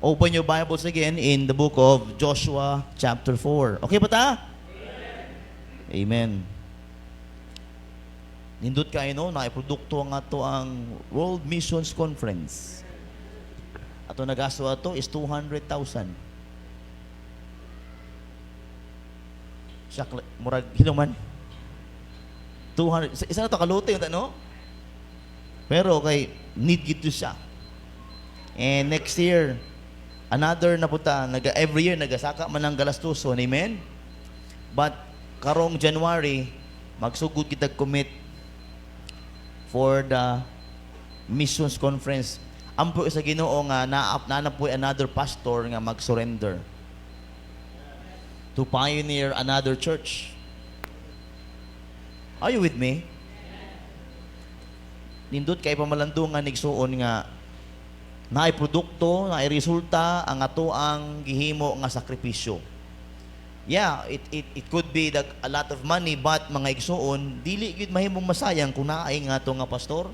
Open your Bibles again in the book of Joshua chapter 4. Okay ba ta? Amen. Nindot kayo no, naiprodukto nga to ang World Missions Conference. Ato nagasto ato is 200,000. Siya, murag, hinuman. 200, isa na to kaluti yung no? Pero kay, need gito siya. And next year, another na puta, every year nagasaka man ng galastuson, amen? But karong January, magsugod kita commit for the missions conference. Ampo sa Ginoo nga naanap po another pastor nga mag-surrender to pioneer another church. Are you with me? Nindot kay pamalandungan nigsuon nga naay produkto, naay resulta ang ato ang gihimo nga sakripisyo. Yeah, it could be a lot of money, but mga igsuon, dili gid mahimong masayang kung naay nga ato nga pastor.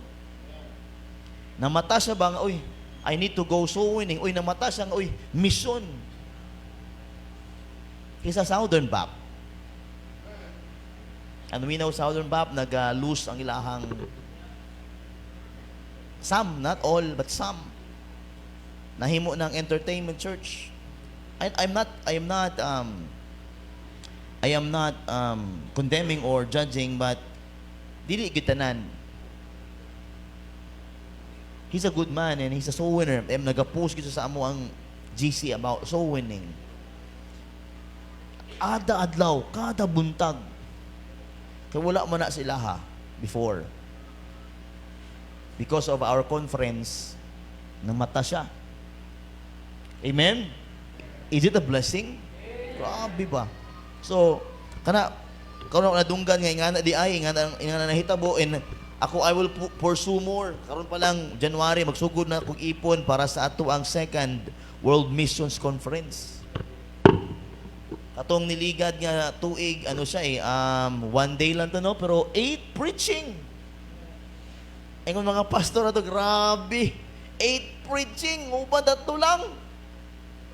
Namata siya ba nga, uy, I need to go soul winning. Uy, namata siya nga, uy, mission. Kisa Southern Bap. And we know Southern Bap, nag-lose ang ilahang some, not all, but some. Nahimo ng entertainment church. I am not condemning or judging, but dili gitanan. He's a good man and he's a soul winner. Nagapost gito sa amo ang GC about soul winning. Ada adlaw, kada buntag. Kaya wala man na sila ha before. Because of our conference, namata siya. Amen? Is it a blessing? Grabe ba? So, kana nadunggan nga na di ay nga na nahitabo and ako I will pursue more. Karon pa lang January magsugod na kog ipon para sa ato ang second World Missions Conference. Katong niligad nga tuig ano siya one day lang to no pero 8 preaching. Ingon mga pastor ato grabe. 8 preaching uban dato lang.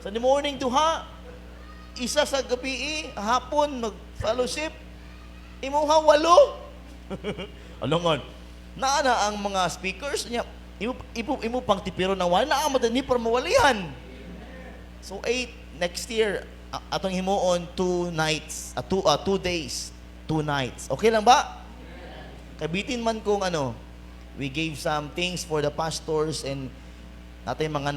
Sa morning to ha. Isa sa gabi, hapon, mag-fellowship. Imuha 8. Alongon. Naana ang mga speakers niya. Imo pang tipiro na wala. Naamad ni para mawalihan. So 8 next year. Atong himuon 2 nights. 2 days. 2 nights. Okay lang ba? Kabitin man kung ano. We gave some things for the pastors and natin mga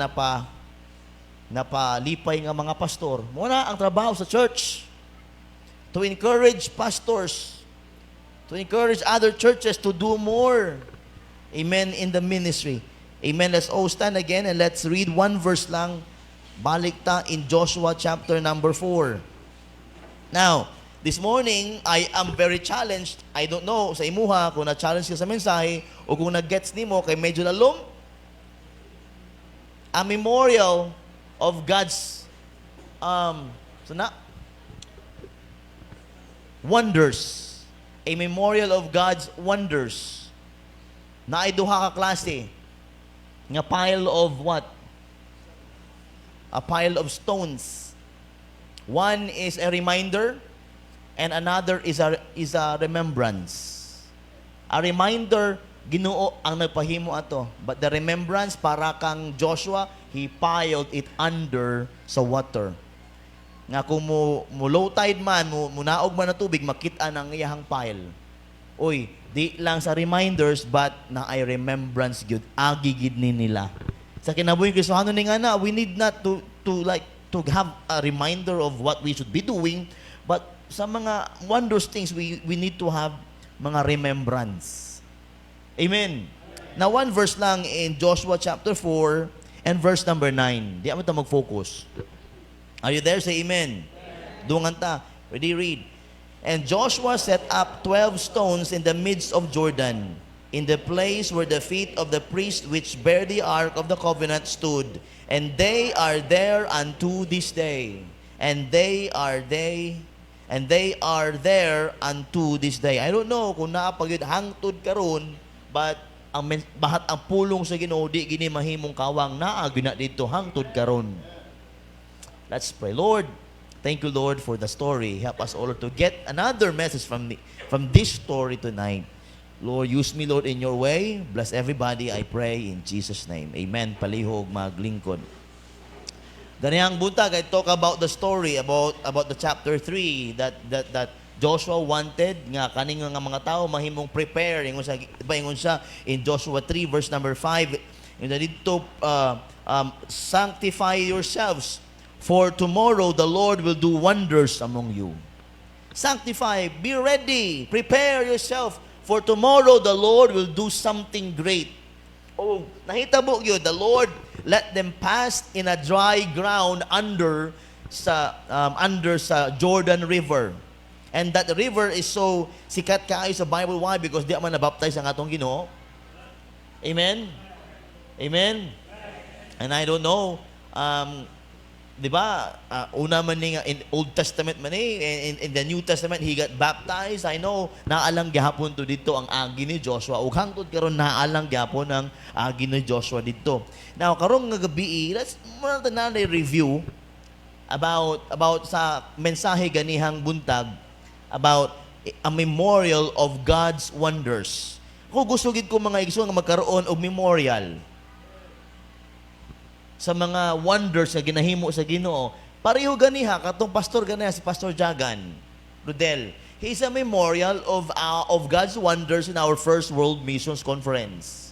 napalipay nga mga pastor. Muna ang trabaho sa church to encourage pastors, to encourage other churches to do more. Amen, in the ministry. Amen. Let's all stand again and let's read one verse lang. Balik ta in Joshua chapter number 4. Now, this morning, I am very challenged. I don't know sa imuha kung na-challenge ka sa mensahe o kung nag-gets nimo kay medyo lalom. A memorial of God's wonders. A memorial of God's wonders. Na ay duha ka klase. Nga pile of what? A pile of stones. One is a reminder and another is a remembrance. A reminder, Ginoo ang nagpahimo ato. But the remembrance, para kang Joshua, he piled it under sa water. Nga kung mo low tide man, munaog man na tubig, makita ng iyahang pile. Uy, di lang sa reminders, but na ay remembrance gyud agigid ni nila. Sa kinabuhi Kristohano ni nga na, we need not to have a reminder of what we should be doing, but sa mga wondrous things, we need to have mga remembrance. Amen. Now, one verse lang in Joshua chapter 4 and verse number 9. Di mo ito mag-focus. Are you there? Say amen. Dungan ta. Ready, read. And Joshua set up 12 stones in the midst of Jordan, in the place where the feet of the priest which bear the ark of the covenant stood. And they are there unto this day. And they are there unto this day. I don't know kung naapagid hangtod karon, but bahat ang pulong sa Ginoo di gini mahimong kawang naa gina dito hangtod karon. Let's pray. Lord, thank you, Lord, for the story. Help us all to get another message from this story tonight. Lord, use me, Lord, in your way. Bless everybody, I pray, in Jesus' name. Amen. Palihog, maglingkod. Ganihang buntag, I talk about the story, about the chapter 3, that Joshua wanted, nga kaning nga mga tao, mahimong prepare, ingon siya, in Joshua 3, verse number 5, and dito, sanctify yourselves, for tomorrow the Lord will do wonders among you. Sanctify, be ready, prepare yourself, for tomorrow the Lord will do something great. Oh, nahitabo yun, the Lord let them pass in a dry ground under sa Jordan River. And that river is so sikat kaayo sa Bible. Why? Because di man nabaptize ang atong Ginoo. Amen? Amen? And I don't know, di ba, una man ni in Old Testament man in the New Testament, he got baptized. I know, naalang gihapon to dito ang agi ni Joshua. Ug hangtod karon naalang gihapon ang agi ni Joshua dito. Now, karong nga gabi, let's muna na review about sa mensahe ganihang buntag, about a memorial of God's wonders. Kung gusto gid ko mga igsoon nga magkaroon og memorial sa mga wonders nga ginahimo sa Ginoo, pareho ganiha katong pastor ganiha si Pastor Jagan Rudel. He is a memorial of God's wonders in our First World Missions Conference.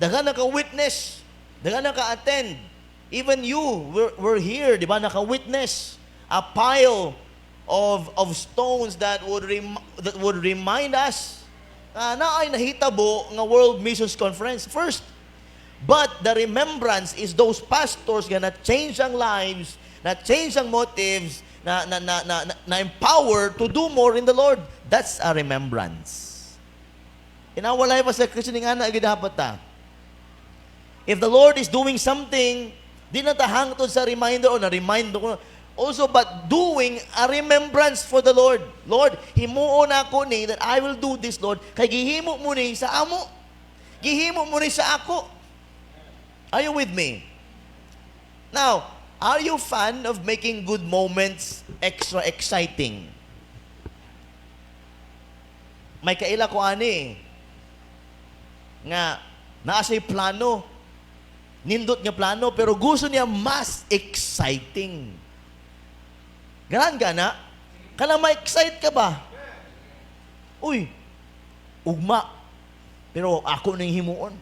Daghan naka-witness, daghan naka-attend. Even you were here, di ba, naka-witness a pile of stones that would remind us na ay nahitabo nga World Missions Conference first. But the remembrance is those pastors nga na-change ang lives, na-change ang motives, na empower to do more in the Lord. That's a remembrance. In our life as a Christian, nga na dapat ta. If the Lord is doing something, di na tahangtod sa reminder o na-remind ko. Also, but doing a remembrance for the Lord. Lord, himuon ako ni that I will do this, Lord. Kay gihimo mo ni sa amo. Gihimo mo ni sa ako. Are you with me? Now, are you fan of making good moments extra exciting? May kaila ko ani nga naasay plano, nindot nga plano, pero gusto niya mas exciting. Ganan gana? Kanang ma-excite ka ba? Uy, ugma. Pero ako nang himuon.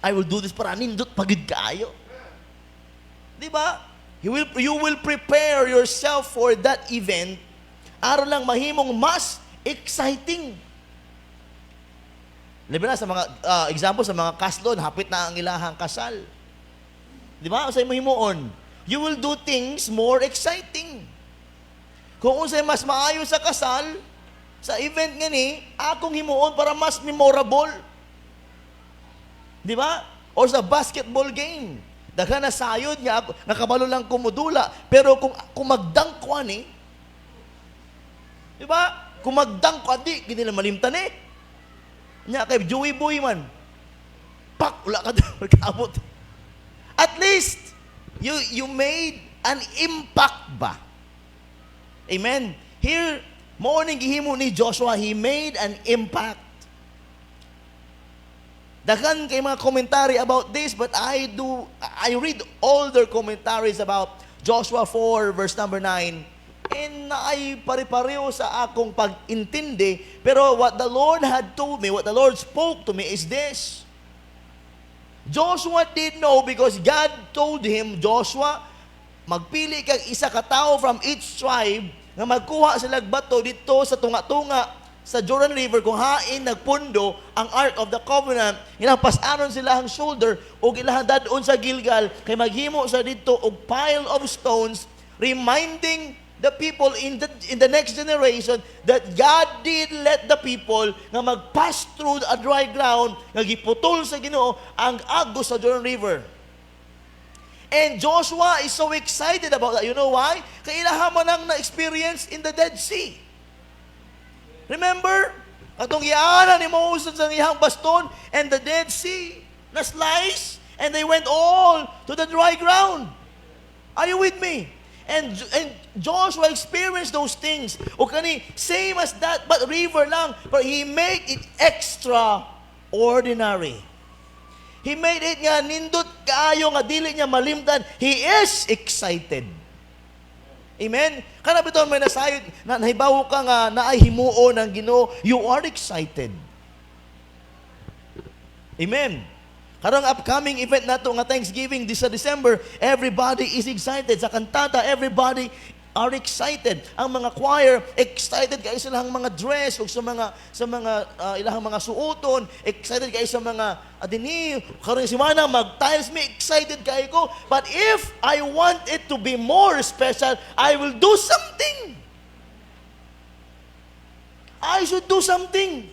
I will do this para nindot pagid kaayo. Di ba? You will prepare yourself for that event aron lang mahimong mas exciting. Labi na sa mga example sa mga kaslon, hapit na ang ilahang kasal. Di ba? Unsay mahimuon? You will do things more exciting. Kung unsay mas maayo sa kasal, sa event nga ni, akong himuon para mas memorable. Di ba? O sa basketball game. Daghan na sayod nga ako, nakabalo lang kumudula, pero kung magdunk ko ani, di ba? Kung magdunk ko adi, gini lang malimtan eh. Nya kay Joey Boy man. Pak, wala ka magkabot. At least you made an impact ba? Amen. Here, morning gihimo ni Joshua, he made an impact. Daghan kay mga commentary about this, but I read all their commentaries about Joshua 4 verse number 9, and ay pare-pareho sa akong pag-intindi, pero what the Lord had told me, what the Lord spoke to me is this. Joshua did know because God told him, Joshua, magpili kang isa ka tao from each tribe nga magkuha sila bato dito sa tunga-tunga sa Jordan River kung hain nagpundo ang Ark of the Covenant. Ginapasaron sila ang shoulder o ilahang dadon sa Gilgal kay maghimo sa dito og pile of stones reminding the people in the next generation that God did let the people nga magpass through a dry ground nga giputol sa Ginoo ang agos sa Jordan River. And Joshua is so excited about that. You know why? Kaya ilaha man ang na-experience in the Dead Sea. Remember? Atong giana ni Moses ang iyang baston and the Dead Sea na slice and they went all to the dry ground. Are you with me? And Joshua experienced those things. O kani, same as that, but river lang. But he made it extraordinary. He made it nga nindot kaayo nga dili niya malimtan. He is excited. Amen? Kana biton may nasayod, nahibawo ka nga naay himuon ng Ginoo, you are excited. Amen? Karong upcoming event nato nga Thanksgiving this December, everybody is excited. Sa kantata, everybody are excited. Ang mga choir excited kayo sa ilang mga dress ug sa mga ilang mga suoton, excited kayo sa mga adini. Karong semana mag-tiles me excited kayo ko. But if I want it to be more special, I will do something. I should do something.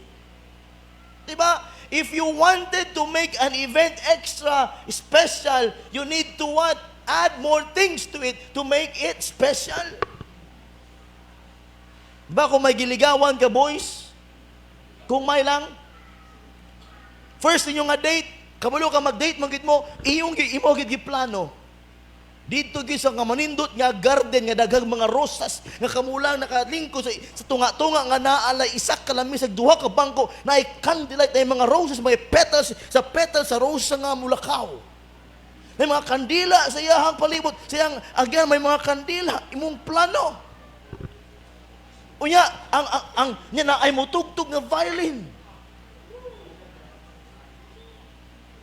Diba? If you wanted to make an event extra special, you need to what? Add more things to it to make it special. Diba kung may giligawan ka, boys? Kung may lang, first ninyo nga date, kamulo ka mag-date, magit mo, imogit giplano. Dito gisa nga manindot nga garden nga daghang mga rosas nga kamulang nakalingko sa tunga-tunga nga naalay isa ka lami sa duha ka bangko na candlelight na mga roses, mga petals sa rosa nga mulakaw. May mga kandila sa iyahang palibot. Sayang, again, may mga kandila. Imong plano. Unya, niya na ay mutugtog na violin.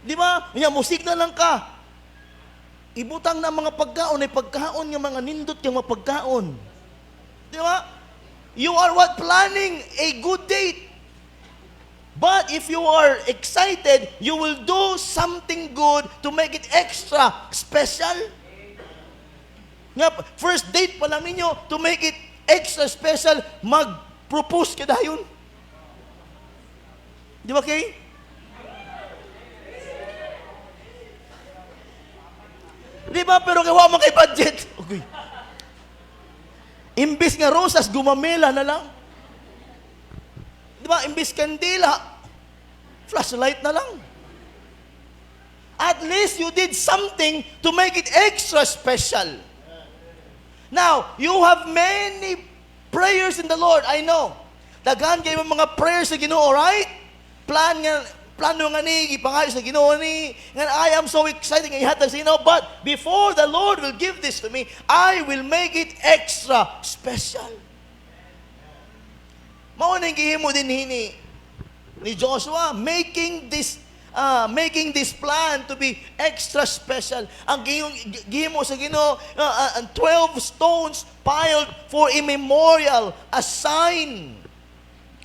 Di ba? Unya, musik na lang ka. Ibutang na mga pagkaon, ay pagkaon ng mga nindot yung mga pagkaon. Di ba? You are what? Planning a good date. But if you are excited, you will do something good to make it extra special. Nga, first date pa lang ninyo, to make it extra special, mag-propose ka dayon. Di ba, Kay? Di ba? Pero kawa mo kay budget. Okay. Imbis nga rosas, gumamela na lang. Di ba? Imbis kandila, flashlight na lang. At least you did something to make it extra special. Now, you have many prayers in the Lord, I know. Daghan kayo mga prayers sa Ginoo, right? Plano nga ni, ipangayo sa Ginoo ni, nga I am so excited nga ihatag sa Ginoo, but before the Lord will give this to me, I will make it extra special. Mao nang gihimo din ni Joshua, making this plan to be extra special. Ang gihimo sa Ginoo, 12 stones piled for a memorial, a sign,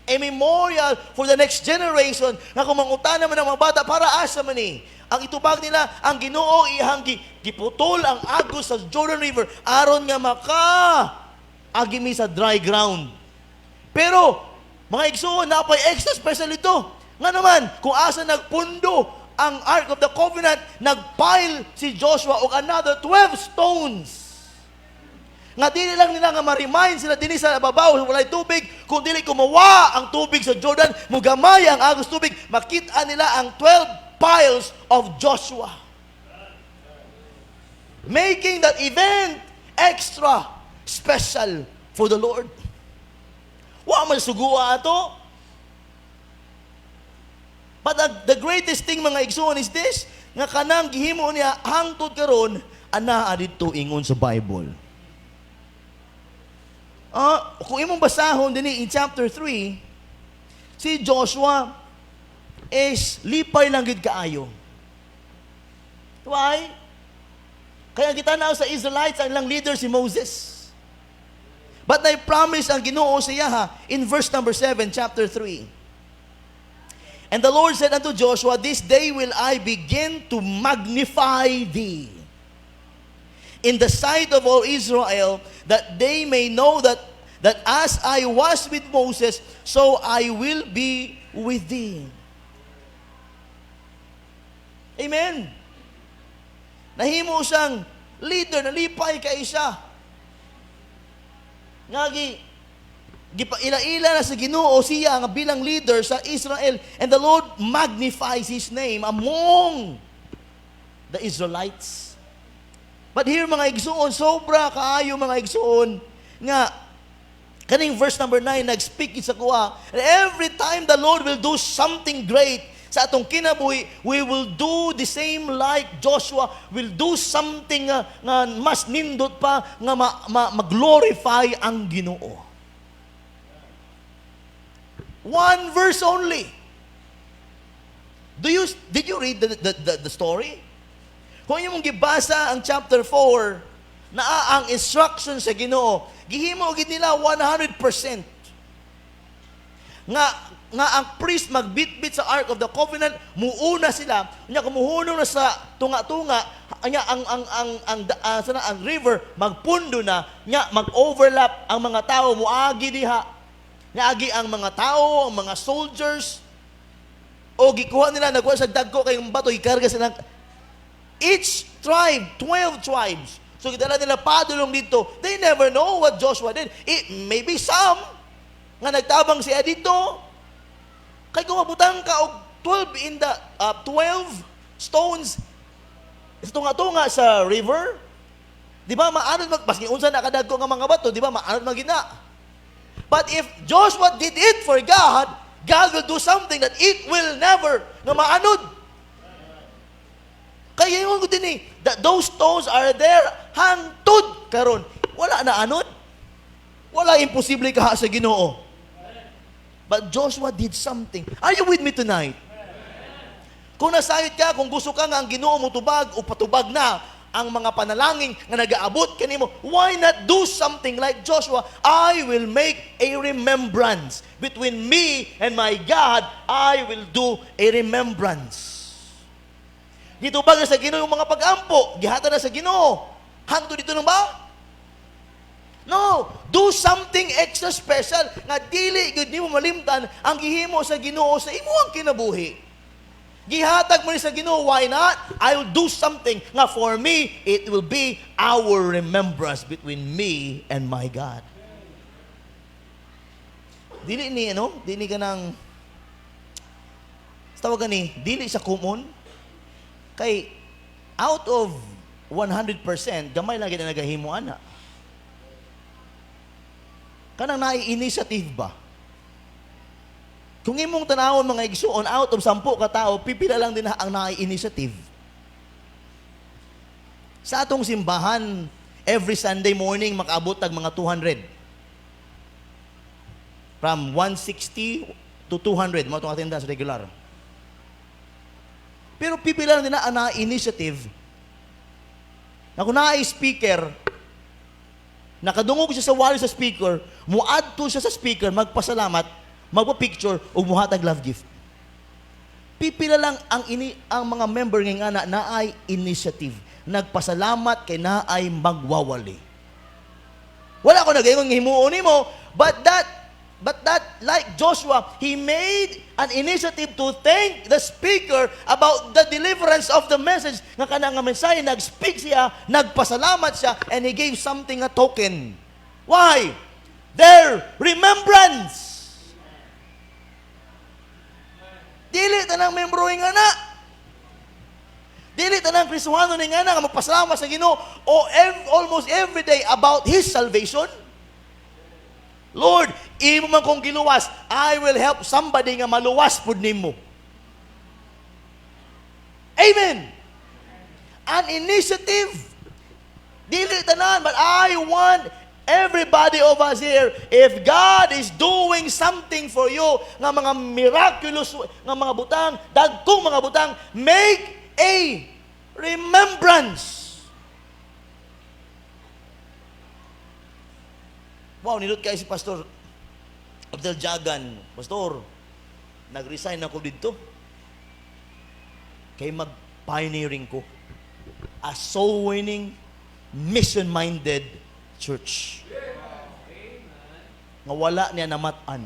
a memorial for the next generation. Nga kung mangutan naman ang mga bata, para asa man ni? Ang itubag nila, ang Ginoo ihang giputol ang agos sa Jordan River aron nga agimi sa dry ground. Pero mga igsoon, napay extra special ito. Nga naman, kung asa nagpundo ang Ark of the Covenant, nagpile si Joshua og another 12 stones. Nga dili lang nila nga ma-remind sila dinhi sa babaw walay tubig, kung dili kumawa ang tubig sa Jordan, mugamay ang agos tubig, makita nila ang 12 piles of Joshua. Making that event extra special for the Lord. Wa man sugua ato. But the greatest thing mga igsoon is this, nga kanang gihimo niya hangtod karon ana adito ingon sa Bible. Kung imong basahon dinhi in chapter 3, si Joshua is lipay lang gid kaayo. Why? Kaya kita na sa Israelites ang ilang leader si Moses. But I promise ang Ginoo siya in verse number 7, chapter 3. And the Lord said unto Joshua, this day will I begin to magnify thee in the sight of all Israel, that they may know that as I was with Moses, so I will be with thee. Amen. Nahimo siyang leader, nalipay kay siya. Ngagi, Gipaila-ila na sa Ginoo siya nga bilang leader sa Israel, and the Lord magnifies His name among the Israelites. But here mga igsoon, sobra kaayo mga igsoon, nga kaning verse number 9, nag-speak sa kuha, and every time the Lord will do something great sa atong kinabuhi, we will do the same like Joshua, will do something nga mas nindot pa, nga mag-glorify ang Ginoo. One verse only. Did you read the story? Kung yung gibasa ang chapter 4, na ang instruction sa Ginoo, gihimo gid nila 100%. Nga ang priest magbitbit sa Ark of the Covenant, muuna sila, nya kumuhunong na sa tunga-tunga, nya ang river magpundo na, nya mag-overlap ang mga tao muagi diha. Agi ang mga tao, ang mga soldiers, o gikuha nila, nagkuha sa dagko kayong bato, ikarga sila. Each tribe, 12 tribes. So gitala nila padulong dito. They never know what Joshua did. Maybe some, nga nagtabang siya dito, kay kumabutang ka og 12 in the 12 stones tunga-tunga sa river. Di ba, maanod maski unsa nakadagko nga mga bato, di ba, maanod magina. But if Joshua did it for God, God will do something that it will never nga maanod. Kaya yung ko din that those stones are there hangtod karon. Wala na anod. Wala imposible kaha sa Ginoo. But Joshua did something. Are you with me tonight? Kung nasayod ka, kung gusto ka nga ang Ginoo mo tubag o patubag na ang mga panalangin nga nagaabot kanimo, why not do something like Joshua? I will make a remembrance between me and my God. I will do a remembrance. Dito ba sa Ginoo yung mga pag-ampo, gihata na sa Ginoo. Hangtod dito nang ba? No, do something extra special nga dili gud nimo malimtan ang gihimo sa Ginoo sa imong kinabuhi. Gihatag mo ni sa Ginoo, why not? I will do something nga for me, it will be our remembrance between me and my God. Dili ka nang tawag ni, dili sa common. Kay out of 100%, gamay lang kita nagahimo ana. Kanang nai-initiative ba? Kung imong tanawon mga igsuon, out of 10 ka tao, pipila lang din ang nai-initiative. Sa atong simbahan, every Sunday morning, makaabot tag mga 200. From 160 to 200, mga itong attendance regular. Pero pipila lang din ang nai-initiative. Na kung nai-speaker, nakadungog siya sa wali sa speaker, muadto siya sa speaker, magpasalamat, magpa-picture o muhatag love gift. Pipila lang ang mga member ng ana naay initiative. Nagpasalamat kay naay magwawali. Wala ko nagayon ng himuon nimo, but that like Joshua, he made an initiative to thank the speaker about the deliverance of the message nga kanang mensahe, nag-speak siya, nagpasalamat siya, and he gave something a token. Why? Their remembrance. Dili tanang membro ng ana. Dili tanang Kristohano ng ana nga magpasalamat sa Ginoo almost every day about his salvation. Lord, imo man kong giluwas, I will help somebody nga maluwas pud nimo. Amen. An initiative. Dili tanan, but I want everybody of us here, if God is doing something for you, nga mga miraculous, nga mga butang, dagkong mga butang, make a remembrance. Wow, nilot kayo si Pastor Abdel Jagan. Pastor, nag-resign ako dito. Kay mag-pioneering ko. A soul-winning, mission-minded church. Nga wala niya namatan.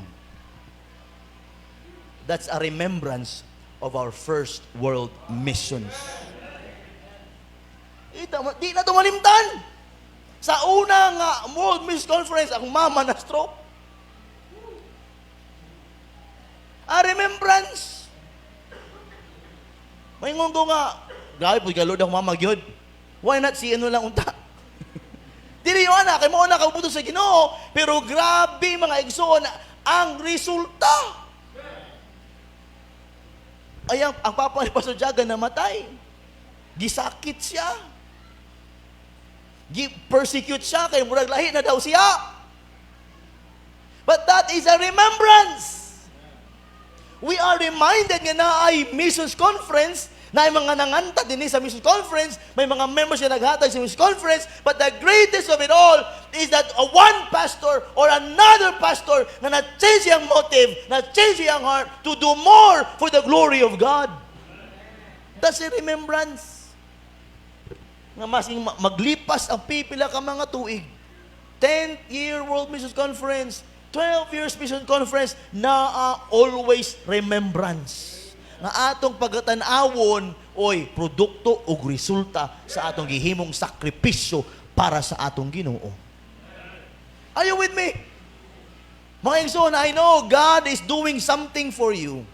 That's a remembrance of our first world missions. Di na ito malimtan. Sa unang World Mission Conference, akong mama na stroke. Remembrance. May ko nga, grabe po, galod ako mamagyod. Why not si ano lang unta? Dili yun na, kay mo na kaubuto sa Ginoo, pero grabe mga igsoon, ang resulta. Ay, ang papa ni Pastor Jaga namatay. Gisakit siya. Persecute siya, kay murag lahi na daw siya. But that is a remembrance. We are reminded nga na ay missions conference, na ay mga nanganta din sa missions conference, may mga members na naghatag sa missions conference, but the greatest of it all is that one pastor or another pastor na na-change yung motive, na-change yung heart to do more for the glory of God. That's a remembrance. Nga masing maglipas ang pipila ka mga tuig. 10th year World Missions Conference, 12 years Mission Conference, na always remembrance. Nga atong pagkatanawon, oy, produkto o resulta sa atong gihimong sakripisyo para sa atong Ginoo. Are you with me? Mga igsoon, I know God is doing something for you.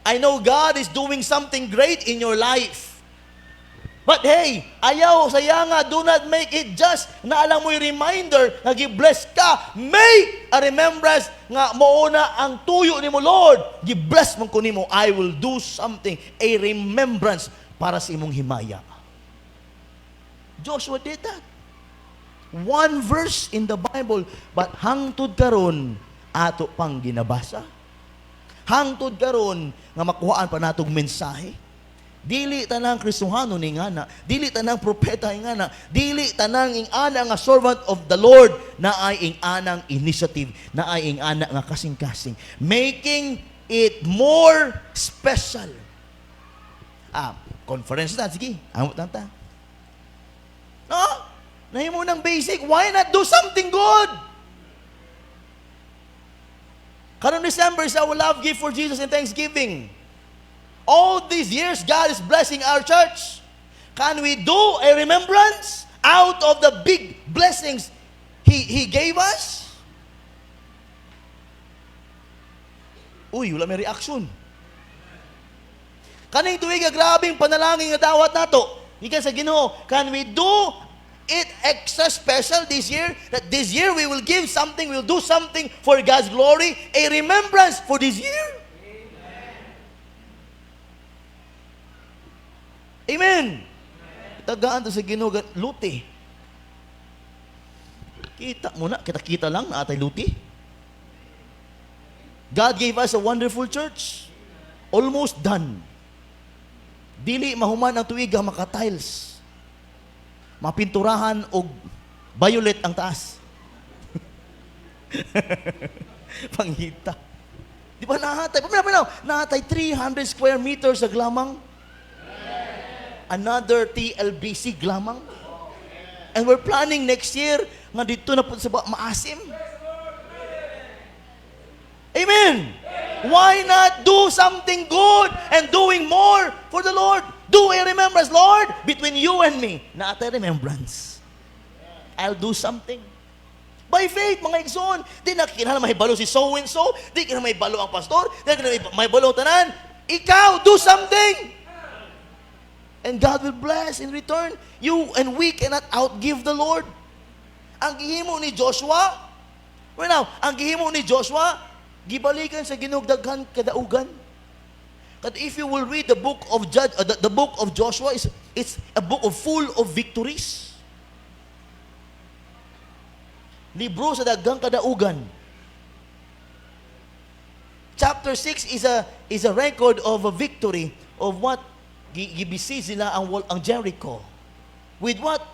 I know God is doing something great in your life. But hey, ayaw saya nga, do not make it just na alam mo'y reminder na gi-bless ka. Make a remembrance nga mouna ang tuyo ni mo, Lord. Gi-bless mo ko ni mo, I will do something, a remembrance para sa imong himaya. Joshua did that. One verse in the Bible, but hangtod karon ato pang ginabasa. Hangtod karon nga makuhaan pa natong mensahe. Dili tanang Kristohano ni ngana, dili tanang propeta ni ngana, dili tanang ingana nga servant of the Lord na ay inganang initiative, na ay ingana nga kasing-kasing, making it more special. Conference na, sige, amot lang ta. No? Nahimo ng basic, why not do something good? Karong December is our love gift for Jesus and Thanksgiving. All these years, God is blessing our church. Can we do a remembrance out of the big blessings He gave us? Uy, wala may reaction. Kaning tuig grabing panalangin nga dawat nato. Ikan sa Ginoo, can we do it extra special this year? That this year we will give something, we'll do something for God's glory, a remembrance for this year. Amen. Tagaan to sa Ginoo, luti. Kita mo na, kita lang na atay luti. God gave us a wonderful church. Almost done. Dili mahuman ang tuig ang maka-tiles. Mapinturahan og violet ang taas. Panghita. Di ba nahatay? Nahatay 300 square meters sa glamang. Another TLBC glamang. And we're planning next year nga dito na po sa maasim. Amen. Why not do something good and doing more for the Lord? Do a remembrance, Lord, between you and me. Not a remembrance. I'll do something. By faith, mga igsoon, di na kinahanglan mahibalo si so-and-so, di kinahanglan mahibalo ang pastor, di kinahanglan mahibalo ang tanan. Ikaw, do something. And God will bless in return. You and we cannot outgive the Lord. Ang gihimo ni Joshua, ang gihimo ni Joshua, gibalikan sa ginugdaghan kadaugan. But if you will read the book of the book of Joshua, it's a book full of victories. Libro sa daghang kadaugan. Chapter 6 is a record of a victory of what gibisi sila ang Jericho. With what?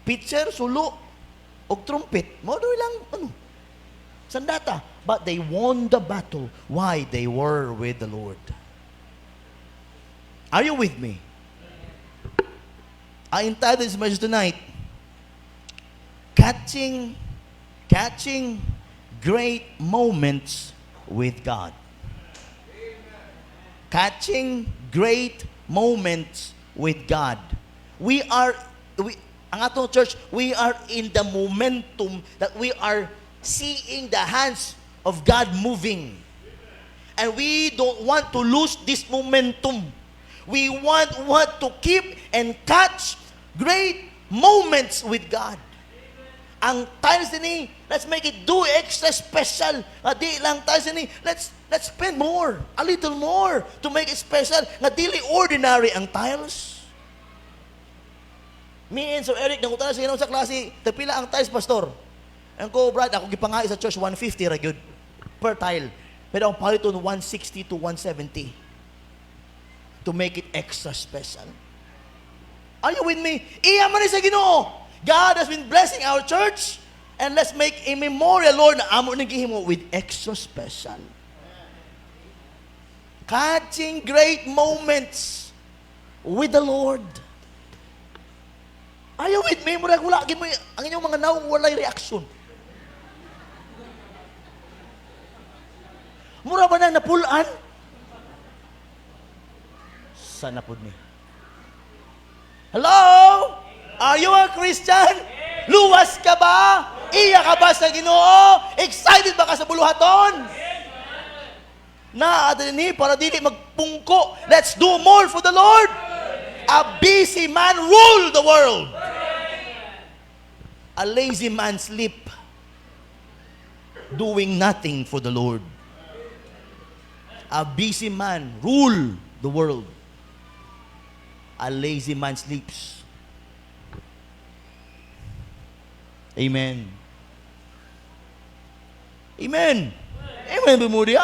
Pitcher, sulo, o trumpet. Mo lang, sandata. But they won the battle. Why? They were with the Lord. Are you with me? I entitled this message tonight, Catching Great Moments with God. Catching great moments with God. Ang atong church, we are in the momentum that we are seeing the hands of God moving. And we don't want to lose this momentum. We want to keep and catch great moments with God. Ang tiles din let's make it do extra special. Di lang tiles din let's spend more, a little more to make it special. Nga dili ordinary ang tiles. Me and Sir Eric nangutan sa sa klase, tapila ang tiles, pastor. Ang ko, Brad, ako gipangai sa church 150 ra gyud per tile. Pero ang paliton 160 to 170 to make it extra special. Are you with me? Iya man ni sa Ginoo. God has been blessing our church, and let's make a memorial, Lord, na amo nang gihimo with extra special. Catching great moments with the Lord. Are you with me? Murag wala gid mo ang inyong mga naong walay reaction. Mura ba na napulaan? Sana pud ni. Hello? Are you a Christian? Luwas ka ba? Iya ka ba sa Ginoo? Excited ba ka sa buluhaton? Na adini para dili magpungko. Let's do more for the Lord. A busy man rule the world. A lazy man sleep, doing nothing for the Lord. A busy man rule the world. A lazy man sleeps. Amen. Amen. Amen, bumuri.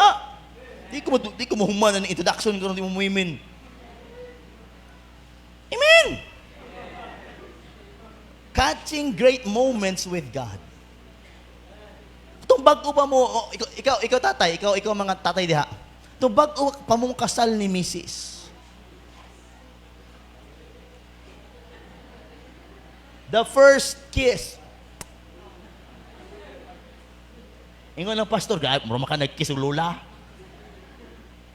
Di ko mahuman ng introduction ko ng women. Amen. Catching great moments with God. Itong bago pa mo, ikaw tatay, ikaw mga tatay diha. Itong bago pa mong kasal ni Mrs. The first kiss. Ingon ng pastor, mura ka nag-kiss ng lola.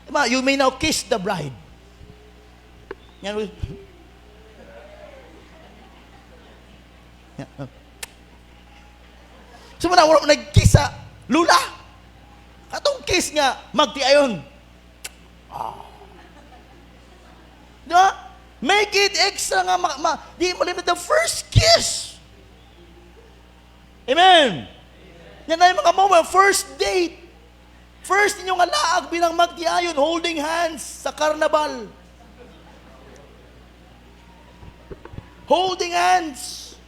Diba, you may now kiss the bride. Yan. So, muna nag-kiss sa lula. Katong kiss nga, magtiayon. Diba? Make it extra nga, di mo limit the first kiss. Amen. Yan na yung mga moment, first date. First inyong alaag bilang magtiayon, holding hands sa karnabal. Holding hands.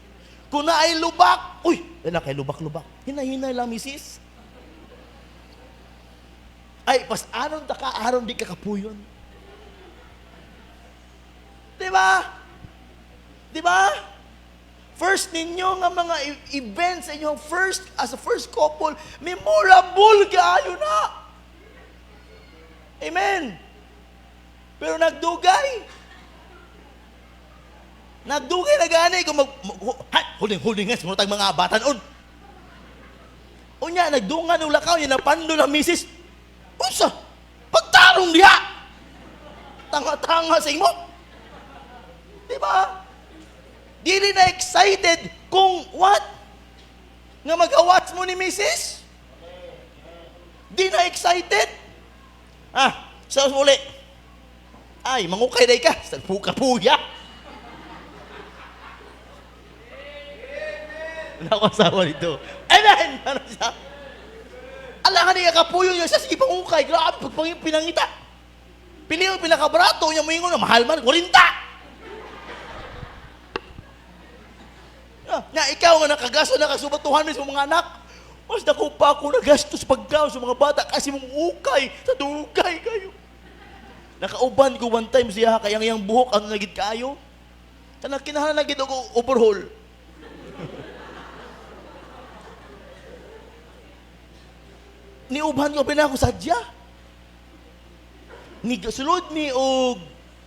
Kung na ay lubak, uy, kay lubak-lubak. Hinay-hinay lang, misis. Ay, pas aron di ka kapuyon. Diba? Diba? First ninyo nga mga events sa inyong as a first couple, memorable kaayo na. Amen. Pero nagdugay na gani kung holding hands mo tag mga batanon. Unya nagdungan ng lakaw yan napando ng misis. Unsa? Pagtarong diha. Tanga-tanga sa imo. Di ba? Dili na excited kung what? Nga mag-awats mo ni misis? Di na excited? Sa uli. Ay, mangukay day ka. Sa puka-puya. Nakasawa nito. Amen! Ano siya? Alangan niya kapuyo niya siya. Sige pangukay. Grabe, pinangita. Pili yung pinakabarato niya mo yung mahal man. 40! Na ikaw nga nakagasto nakasubat 200 sa mga anak. Mas dako pa ako nagastos pagkaon sa mga bata kasi mong ukay sa dugay kayo. Nakauban ko one time siya kaya yang buhok ang nagid kayo. Kana kinahanglan nagid og overhaul. Niubhan ko pinako sadya. Ni sulod mi og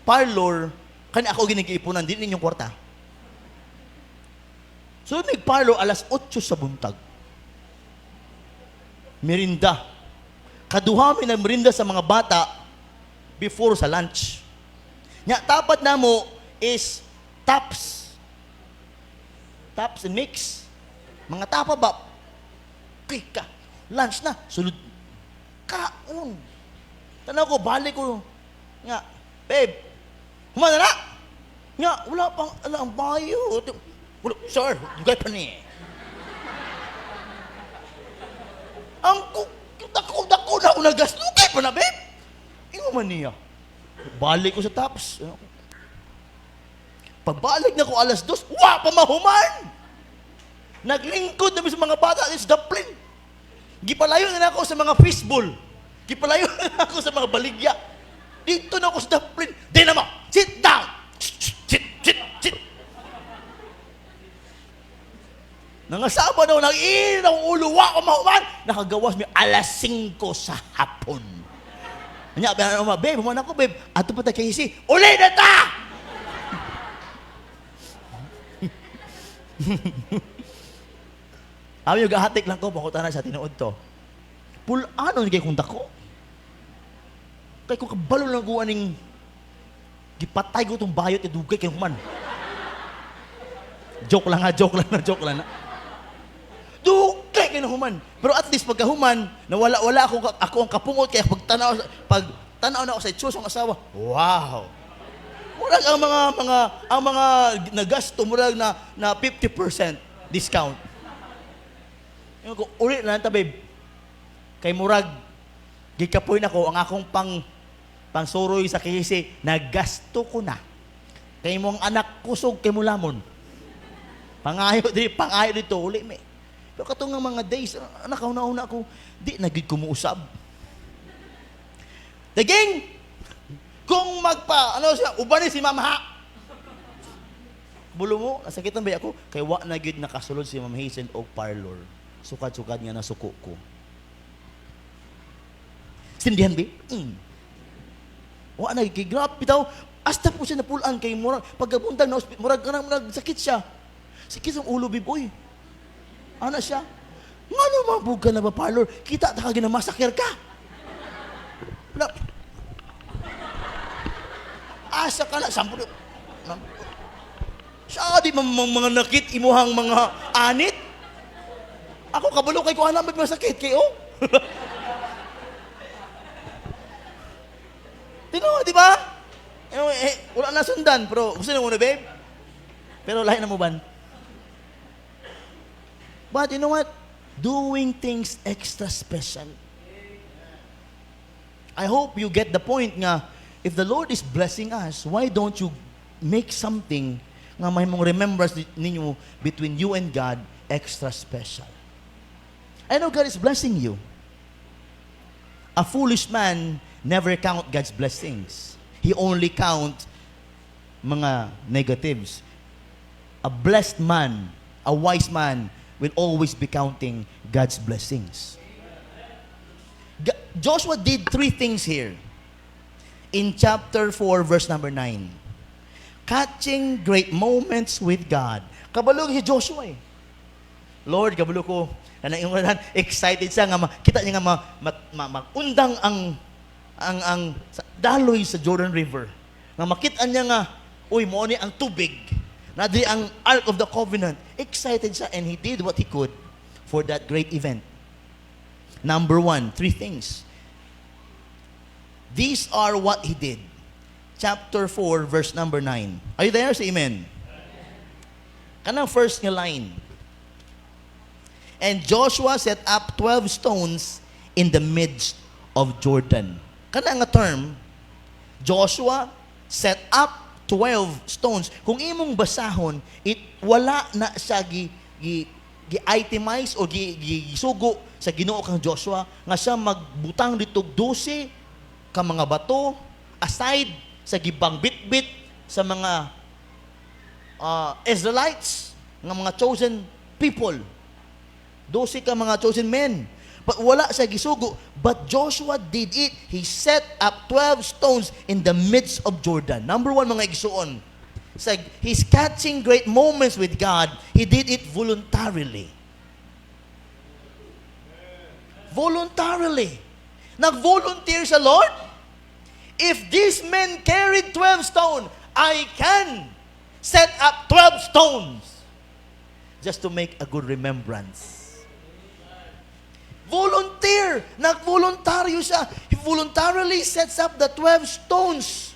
parlor kani ako ginigiipunan din ninyong kwarta. So, nag-parlor alas 8 sa buntag. Merinda. Kaduha mi ng merinda sa mga bata before sa lunch. Nya, tapat na mo is tops. Tops and mix. Mga tapa ba? Kika. Lunch na. Sulod. Kaon. Tanaw ko, balik ko. Nga, babe, humana na! Nga, wala pang alang bayo. Wala, sir, gay pa ni. Ang dako na unagas, gay pa na, babe. Ingo man niya. Balik ko sa taps. Pagbalik na ko alas 2, pamahuman! Naglingkod namin sa mga bata sa Dublin. Gipalayo na ako sa mga fishbowl. Gipalayo na ako sa mga baligya. Dito na ako sa Dublin. Di naman, sit down! Sit! Nangasama daw, nag-iin ang ulo, pamahuman! Nakagawas may alas 5 sa hapon. Anya, babe, humana ko, babe. Ato pa tayo kasi, uli na ta! Amin yung gahatik lang ko, pakuta na sa tinuod to. Ano yung kung dako? Kaya kung kabalo lang ko aning gipatay ko itong bayot at dugay kayo man. Joke lang. Dugay kayo human. Pero at least pagkahuman, wala ako ang kapungot, kaya pag tanaw na ako sa itsyo sa asawa, wow! Murag ang mga nagasto, murag na 50% discount. Yung ko, uli na nanta, babe. Kay murag, gikapoy na ko, ang akong pangsuroy sa kisi, nagasto ko na. Kay mong anak kusog, kay mo lamon. Pangayo dito, uli me. Pero katong nga mga days, anak, una ako, di nagig kumuusab. Daging! Kung ubanin si Mama Ha. Bulo mo, nasakitan ba ako? Kay wa na gid nakasulod si Ma'am Hazel og parlor. Sukad-sukad nga nasuko ko. Sindihan ba? Wa na gid grabe bitaw. Hasta po siya napulaan kay murag pagabundag na murag kanang sakit siya. Sakit ang ulo biboy. Ana siya. Ngano mabug ka na ba parlor? Kita ta ka ginamasakir ka. Asa ka na, sampo. Siya di mga nakit imuhang mga anit. Ako kabalo kay ko alam masakit kayo. Tino, di ba? Wala na sundan, pero gusto na muna, babe. Pero lahi na mo ban. But you know what? Doing things extra special. I hope you get the point nga, if the Lord is blessing us, why don't you make something nga may mong remembrance ninyo between you and God extra special? I know God is blessing you. A foolish man never count God's blessings. He only count mga negatives. A blessed man, a wise man, will always be counting God's blessings. Joshua did 3 things here. In chapter 4, verse number 9. Catching great moments with God. Kabalo si Joshua eh. Lord, kabalo ko. Excited siya nga kita niya nga magundang ang daloy sa Jordan River. Nga makita niya nga, mo ni ang tubig. Na di ang Ark of the Covenant. Excited siya and he did what he could for that great event. Number 1, 3 things. These are what he did. Chapter 4, verse number 9. Are you there? Say amen. Kanang first nga line. And Joshua set up 12 stones in the midst of Jordan. Kanang nga term, Joshua set up 12 stones. Kung imong basahon, wala na siya gi-itemize o gisugo sa Ginoo kang Joshua nga siya magbutang dito 12 ka mga bato aside sa gibang bitbit sa mga Israelites nga mga chosen people. 12 ka mga chosen men. But wala siya gisugo. But Joshua did it. He set up 12 stones in the midst of Jordan. Number 1, mga igsuon. He's catching great moments with God. He did it voluntarily. Voluntarily. Nag-volunteer sa Lord. If these men carried 12 stones, I can set up 12 stones just to make a good remembrance. Volunteer. volunteer. Nagvoluntaryo siya. He voluntarily sets up the 12 stones.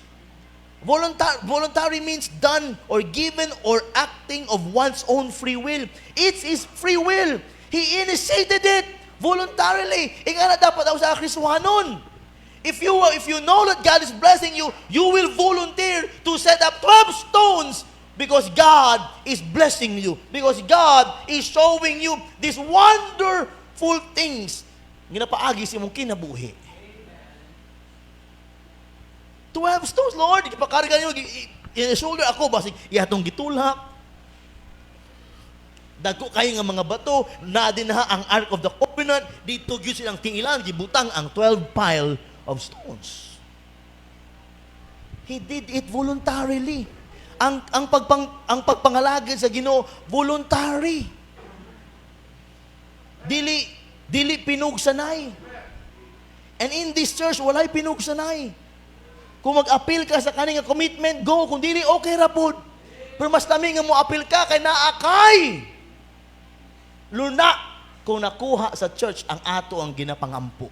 Voluntary means done or given or acting of one's own free will. It's his free will. He initiated it voluntarily. Ika na dapat ako sa Kriswanon. If you know that God is blessing you, you will volunteer to set up 12 stones because God is blessing you. Because God is showing you these wonderful things. Ginapaagi si mong kinabuhi. 12 stones, Lord. Ipakarga niyo in-shoulder ako. Basig, ihatong gitulak. Dagko kayo nga mga bato. Na din ha ang Ark of the Covenant. Dito yun silang tingilan. Gibutang ang 12 pile of stones. He did it voluntarily. Ang pagpangalagad sa Ginoo voluntary. Dili pinugsanay. And in this church walay pinugsanay. Kung mag-appeal ka sa kaning commitment, go. Kung dili okay ra pod. Pero mas lami nga mo appeal ka kay naakay. Luna kung nakuha sa church ang ato ang ginapangampo.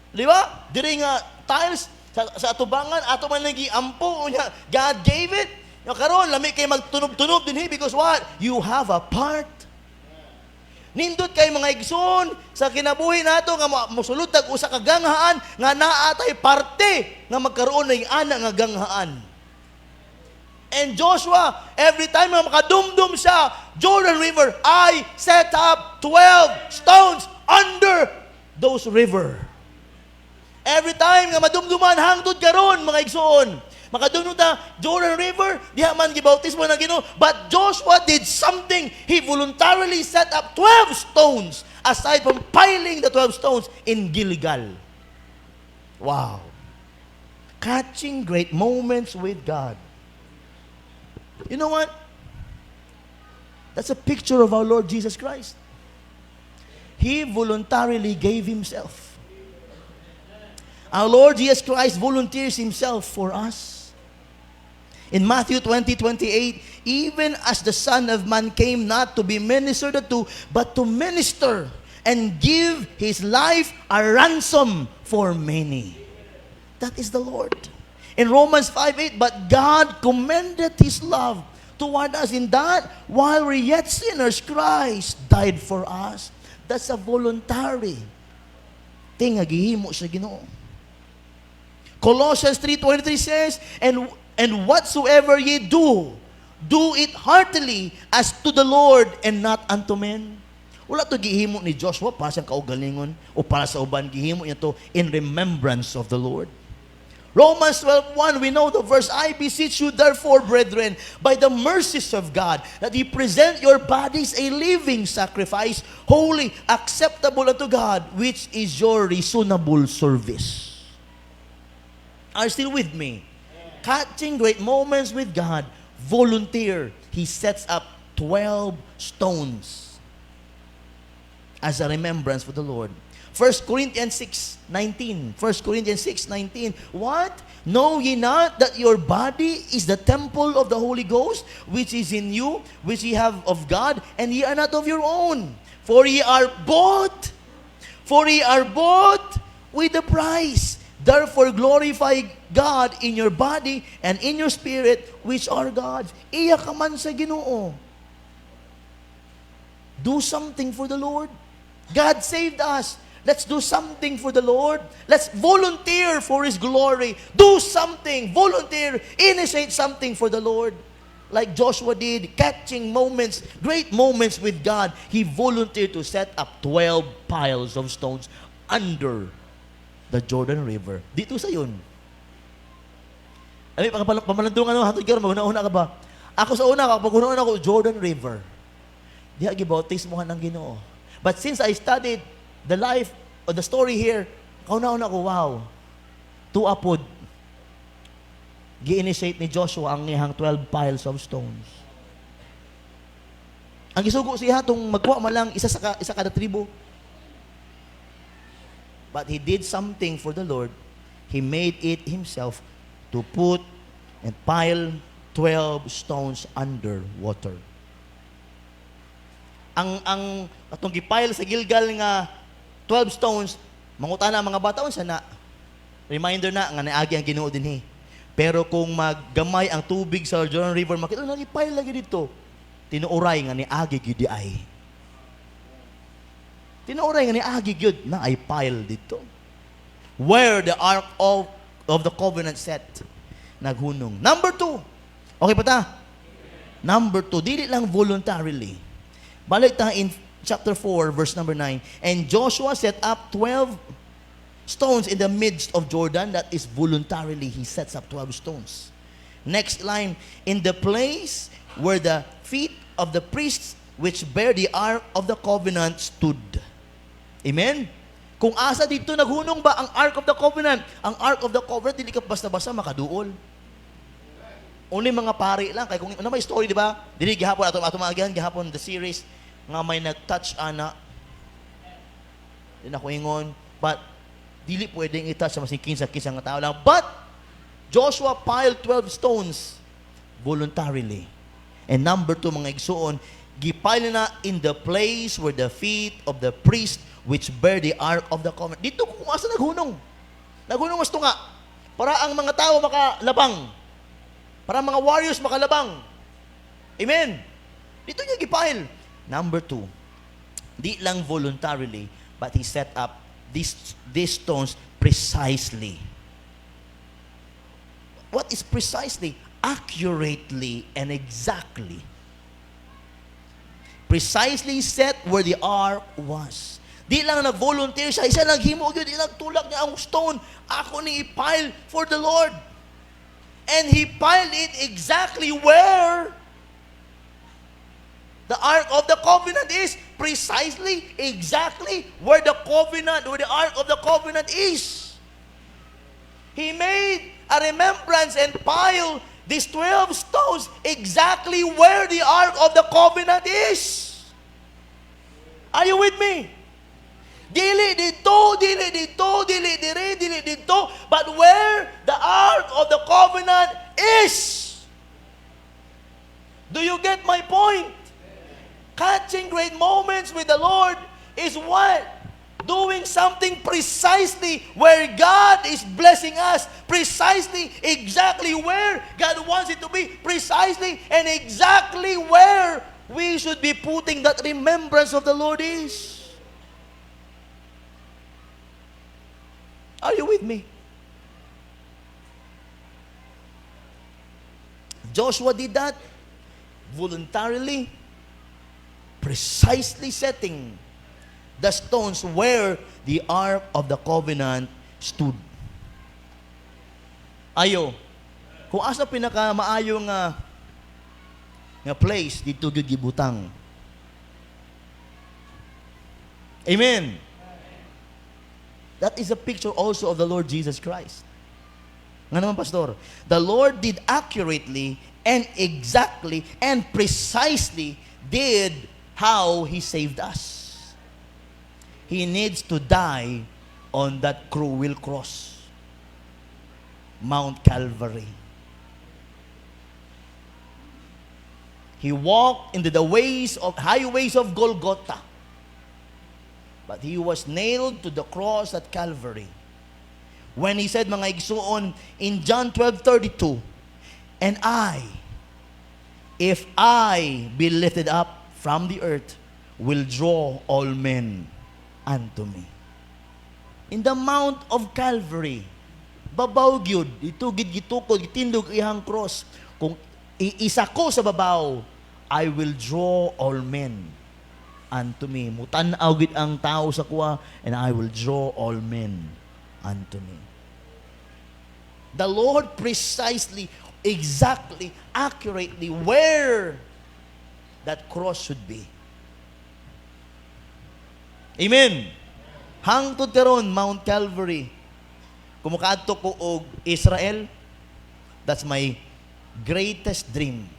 Di ba? Diri nga tiles sa atubangan, ato man lagi ampo, God gave it. Yung karon lami kay magtunob-tunob dinhi because what? You have a part. Nindot kay mga igsoon sa kinabuhi nato nga mosulod tag usa ka ganghaan nga naatay parte nga magkaroon ng ana nga ganghaan. And Joshua, every time nga makadumdum sa Jordan River, I set up 12 stones under those river. Every time nga madumduman hangtod karon mga igsoon, makadumdum ta Jordan River, diha man gibautismo na Ginoo. But Joshua did something. He voluntarily set up 12 stones aside from piling the 12 stones in Gilgal. Wow. Catching great moments with God. You know what? That's a picture of our Lord Jesus Christ. He voluntarily gave Himself. Our Lord Jesus Christ volunteers Himself for us. In Matthew 20:28, even as the Son of Man came not to be ministered to, but to minister and give His life a ransom for many. That is the Lord. In Romans 5:8, but God commended His love toward us in that while we yet sinners, Christ died for us. That's a voluntary thing nga gihimo sa Ginoo. Colossians 3:23 says, and whatsoever ye do, do it heartily as to the Lord and not unto men. Wala to gihimo ni Joshua para sa kaugalingon o para sa uban, gihimo niya to in remembrance of the Lord. Romans 12:1, we know the verse, I beseech you therefore, brethren, by the mercies of God, that ye present your bodies a living sacrifice, holy, acceptable unto God, which is your reasonable service. Are you still with me? Catching great moments with God, volunteer. He sets up 12 stones as a remembrance for the Lord. 1 Corinthians 6:19. 1 Corinthians 6:19. What? Know ye not that your body is the temple of the Holy Ghost, which is in you, which ye have of God, and ye are not of your own? For ye are bought with a price. Therefore glorify God in your body and in your spirit, which are God's. Iya ka man sa Ginoo. Do something for the Lord. God saved us. Let's do something for the Lord. Let's volunteer for His glory. Do something. Volunteer. Initiate something for the Lord. Like Joshua did, catching moments, great moments with God. He volunteered to set up 12 piles of stones under the Jordan River. Dito sa yun. Ay, pamalandungan mo, hatod ka, mauna-una ka ba? Ako sa una, kapag una ako, Jordan River. Diha, gibautismohan ng Ginoo. But since I studied the life or the story here, kauna-una ko, wow, tuapod, gi-initiate ni Joshua ang niyang 12 piles of stones. Ang gisugo siya, itong magkuha malang isa kada tribo. But he did something for the Lord. He made it himself to put and pile 12 stones under water. Ang atong gipile sa Gilgal nga 12 stones, mangutana ang mga bata, unsa na? Reminder na, nga naagi ang Ginoo dinhi. Pero kung maggamay ang tubig sa Jordan River, makita, nalipay lagi dito. Tinuuray nga ni agi gyud ay. Tinuuray nga ni agi gyud na ay pile dito. Where the ark of the covenant set. Naghunong. Number 2. Okay pa ta? Number 2, dili lang voluntarily. Balik ta in chapter 4, verse number 9. And Joshua set up 12 stones in the midst of Jordan. That is voluntarily. He sets up 12 stones. Next line, in the place where the feet of the priests which bear the ark of the covenant stood. Amen? Kung asa dito naghunong ba ang ark of the covenant? Ang ark of the covenant, dili ka basta-basta makaduol. Only mga pari lang. Kaya kung ano may story, di ba? Dili gihapon, ato maagihan, gihapon the series, nga may nag-touch ana. Di na ko ingon. But, dili pwedeng i-touch sa masing kinsa-kinsa nga tao lang. But, Joshua piled 12 stones voluntarily. And number 2, mga igsuon, gipile na in the place where the feet of the priest which bear the ark of the covenant. Dito kung asa naghunong. Naghunong mas tunga. Para ang mga tao makalabang. Para ang mga warriors makalabang. Amen. Dito niya gipile. Number 2, di lang voluntarily, but he set up these stones precisely. What is precisely? Accurately and exactly. Precisely set where the ark was. Di lang nag-volunteer siya, isa naghimo yun, di nagtulak niya ang stone. Ako ni i-pile for the Lord. And he piled it exactly where the ark of the covenant is. Precisely, exactly where the ark of the covenant is. He made a remembrance and piled these 12 stones exactly where the ark of the covenant is. Are you with me? Dili dito, dili dito, dili dire, dili dito, but where the ark of the covenant is. Do you get my point? Catching great moments with the Lord is what? Doing something precisely where God is blessing us. Precisely, exactly where God wants it to be. Precisely and exactly where we should be putting that remembrance of the Lord is. Are you with me? Joshua did that voluntarily, precisely setting the stones where the ark of the covenant stood. Ayo, kung asa pinaka maayo nga place dito gyud gibutang. Amen. That is a picture also of the Lord Jesus Christ. Nga naman, Pastor? The Lord did accurately and exactly and precisely did how He saved us. He needs to die on that cruel cross. Mount Calvary. He walked into the highways of Golgotha. But He was nailed to the cross at Calvary. When He said, mga igsuon, in John 12:32, and if I be lifted up from the earth, will draw all men unto me. In the Mount of Calvary, babaw gyud, itugid gitukod, gitindog ihang cross. Kung iisa ko sa babaw, I will draw all men unto me. Mutan-aw gid ang tao sa kuha, and I will draw all men unto me. The Lord precisely, exactly, accurately where that cross should be. Amen. Hangtod karon Mount Calvary. Kumukaadto ko og Israel, that's my greatest dream.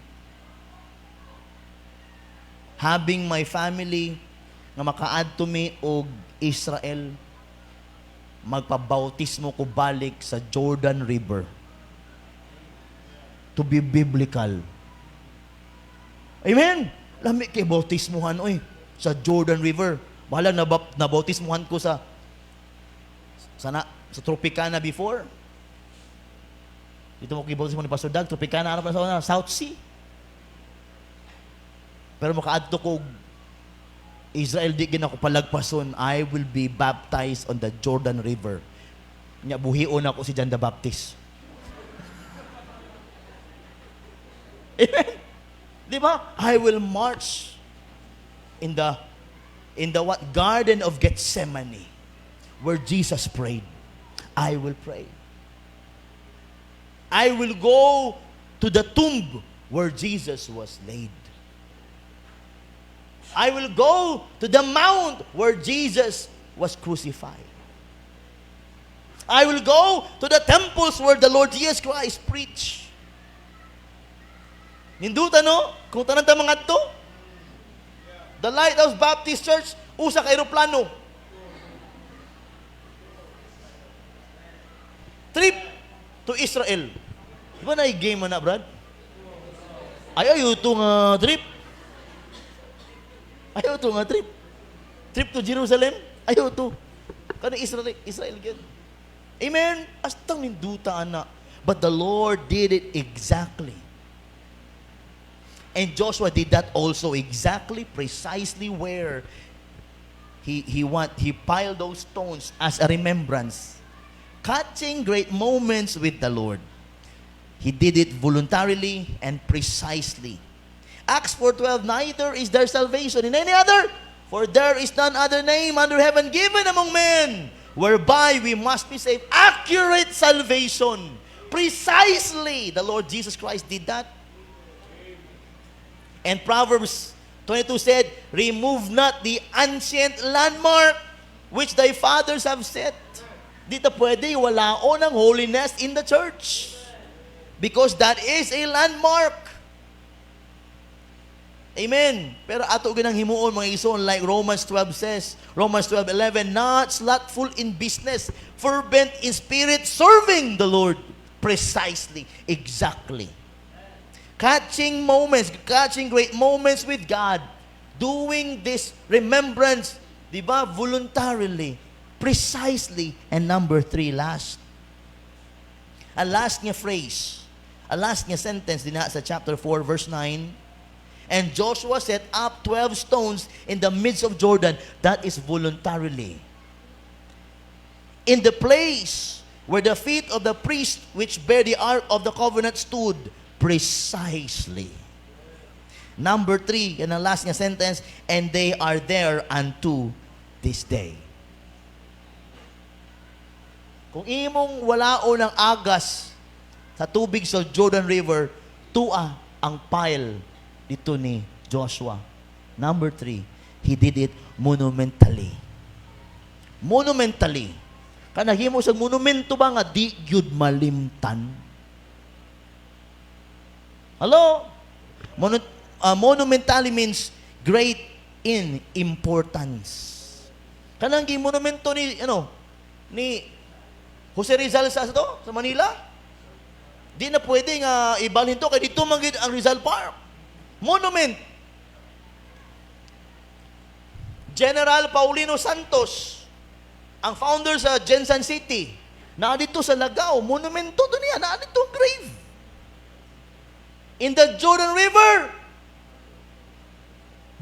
Having my family nga makaadto mi og Israel, magpabautismo ko balik sa Jordan River. To be biblical. Amen. Lami kay bautismohan oy sa Jordan River. Bahala nabautismuhan ko sa Tropicana before. Dito mo kibautismo ni Pastor Doug, Tropicana, ano pa sa South Sea. Pero makaadto ko Israel, di gina ko palagpason, I will be baptized on the Jordan River. Nya buhion ako si John the Baptist. Amen. Di ba? I will march in the what Garden of Gethsemane where Jesus prayed. I will pray. I will go to the tomb where Jesus was laid. I will go to the mount where Jesus was crucified. I will go to the temples where the Lord Jesus Christ preached. Ninduta no? Kung tanan ta mga to, the Lighthouse Baptist Church, usa ka aeroplano. Trip to Israel. Di ba na-game na, Brad? Ayaw ito nga trip. Ayaw ito nga trip. Trip to Jerusalem. Ayaw ito. Kani Israel again. Amen? Astang ninduta, anak. But the Lord did it exactly. And Joshua did that also exactly, precisely where he piled those stones as a remembrance. Catching great moments with the Lord. He did it voluntarily and precisely. Acts 4:12, neither is there salvation in any other, for there is none other name under heaven given among men, whereby we must be saved. Accurate salvation. Precisely, the Lord Jesus Christ did that. And Proverbs 22 said, remove not the ancient landmark which thy fathers have set. Dito pwede walaon ang holiness in the church. Because that is a landmark. Amen. Pero ato ginang himuon mga ison, like Romans 12 says, Romans 12:11, not slothful in business, fervent in spirit, serving the Lord precisely, exactly. Catching great moments with God, doing this remembrance, di ba, voluntarily, precisely, and number 3, last. A last niya phrase, a last niya sentence din sa chapter 4, verse 9, and Joshua set up 12 stones in the midst of Jordan. That is voluntarily. In the place where the feet of the priest which bear the ark of the covenant stood, precisely. Number 3, yan ang last niya sentence, and they are there unto this day. Kung imong walaon ng agas sa tubig sa Jordan River, tua ang pile dito ni Joshua. Number 3, he did it monumentally. Monumentally. Kanahimo sa monumento ba nga di gyud malimtan? Hello? Monumentally means great in importance. Kanang monumento ni Jose Rizal sa Manila. Di na pwede nga ibalhin to kay dito man gid ang Rizal Park. Monument. General Paulino Santos, ang founder sa Jensen City, na dito sa Lagao, monumento to niya, na dito ang grave. In the Jordan River,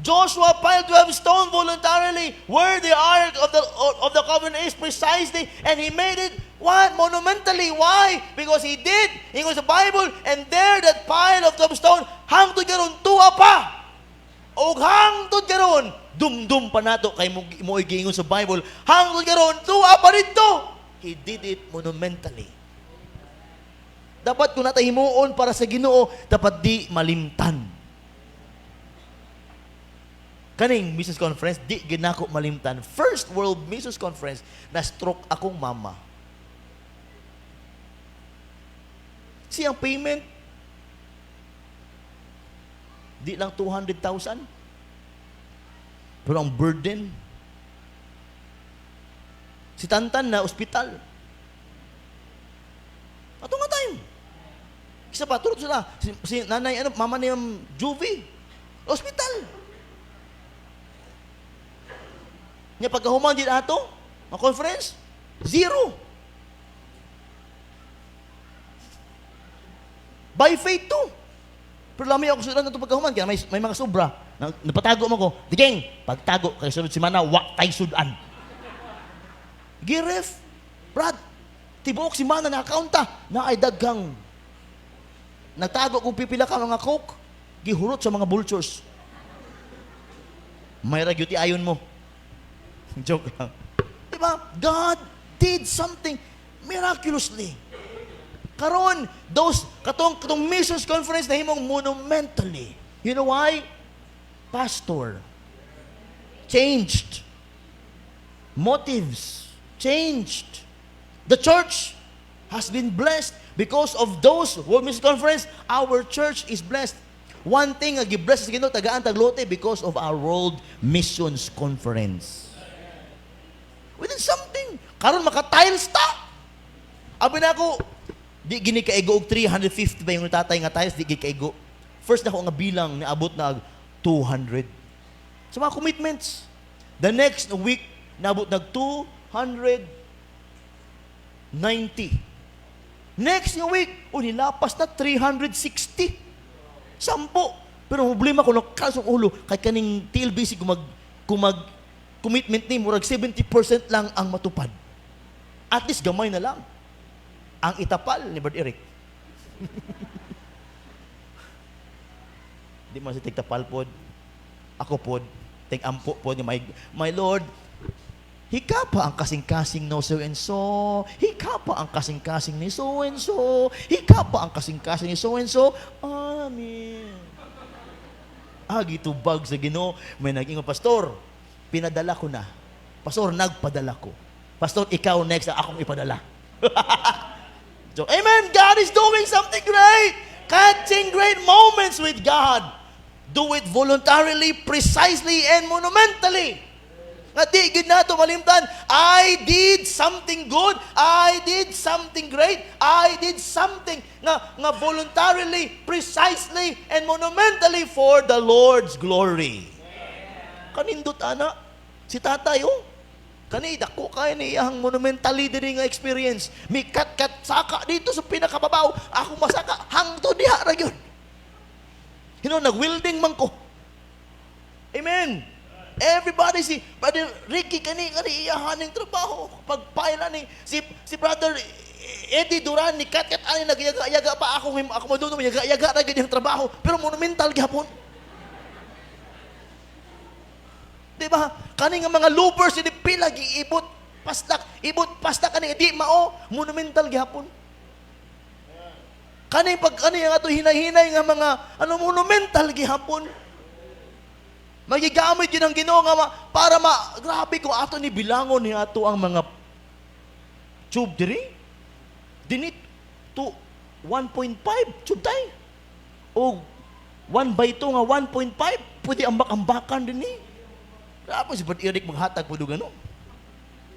Joshua piled 12 stones voluntarily where the ark of the covenant is precisely, and he made it what? Monumentally. Why? Because he did. He goes to the Bible, and there that pile of 12 stones hangtod karon tuwa pa. O hangtod karon dumdum pa nato kay mo igingon sa Bible. Hangtod karon tuwa pa dito. He did it monumentally. Dapat kung natahimuon para sa Ginoo, dapat di malimtan. Kaning Mrs. Conference, di ginako malimtan. First World Mrs. Conference, na-stroke akong mama. Siyang payment, di lang 200,000. Pero ang burden, si Tantan na ospital. Ato nga time. Isa pa, turot sila. Si nanay, mama ni Juvie, hospital. Nya pagkahuman din ato, ang conference, zero. By faith too. Pero lamay ako sudan na pagkahuman, kaya may mga sobra. Napatago mo ko, digeng, pagtago, kaya sunod si Mana, wak tay sudan. Giref, Brad, tibuok si Mana na akaunta, na ay daghang. Nagtago kung pipila ka mga coke, gihurot sa mga vultures. May ragyuti ayon mo. Joke lang. Diba? God did something miraculously. Karon, katong missions conference na himong monumentally. You know why? Pastor. Changed. Motives. Changed. The church has been blessed because of those World Missions Conference. Our church is blessed. One thing nga gi-bless sa Ginoo tagaan taglote because of our World Missions Conference. We did something. Karon maka-tiles ta. Abi na ako, di gini kaigo og 350 ba yung tatay nga tiles, di gini kaigo. First na ko nga bilang niabot na 200. Sa mga commitments. The next week naabot nag 290. Next week, nilapas na 360. 10. Pero problema ko nagkasong ulo kay kaning TLBC kumag commitment ni murag 70% lang ang matupad. At least gamay na lang. Ang itapal ni Brad Eric. Di man si tigtapal pod. Ako pod, tig-ampo pod ni my Lord. Hika pa ang kasing-kasing no so and so. Hika pa ang kasing-kasing ni so and so. Hika pa ang kasing-kasing ni so and so. Amen. Gitubag sa Ginoo. May naging pastor. Pinadala ko na. Pastor, nagpadala ko. Pastor, ikaw next akong ipadala. So, amen. God is doing something great. Catching great moments with God. Do it voluntarily, precisely, and monumentally. Nga di gid nato malimtan, I did something good, I did something great, I did something nga voluntarily, precisely, and monumentally for the Lord's glory. Kanindot ana, si tatay kani dako kay niyang monumentally diri nga experience. Mi kat saka dito sa pinakababaw, ako masaka hangtod diha ra gyud. Nag-welding man ko. Amen. Everybody si Brother Ricky kani iyahan ning trabaho. Pagpaila ni si Brother Eddie Duran ni kat ani nagyaga-yaga pa ako madunong yaga-yaga ra gyud yung trabaho, pero monumental gihapon. Diba? Kani nga mga loopers ni pila giibot pastak kani di mao monumental gihapon. Kani nga to hinay-hinay nga mga monumental gihapon. Magigamit yun ang Ginoo nga para grabe ko ato ni bilangon ni ato ang mga tube diri. Dinit to 1.5 tube tay. O 1/2 nga 1.5 pwede ambak-ambakan din ni. Grabe si Brad Eric maghatag po gano.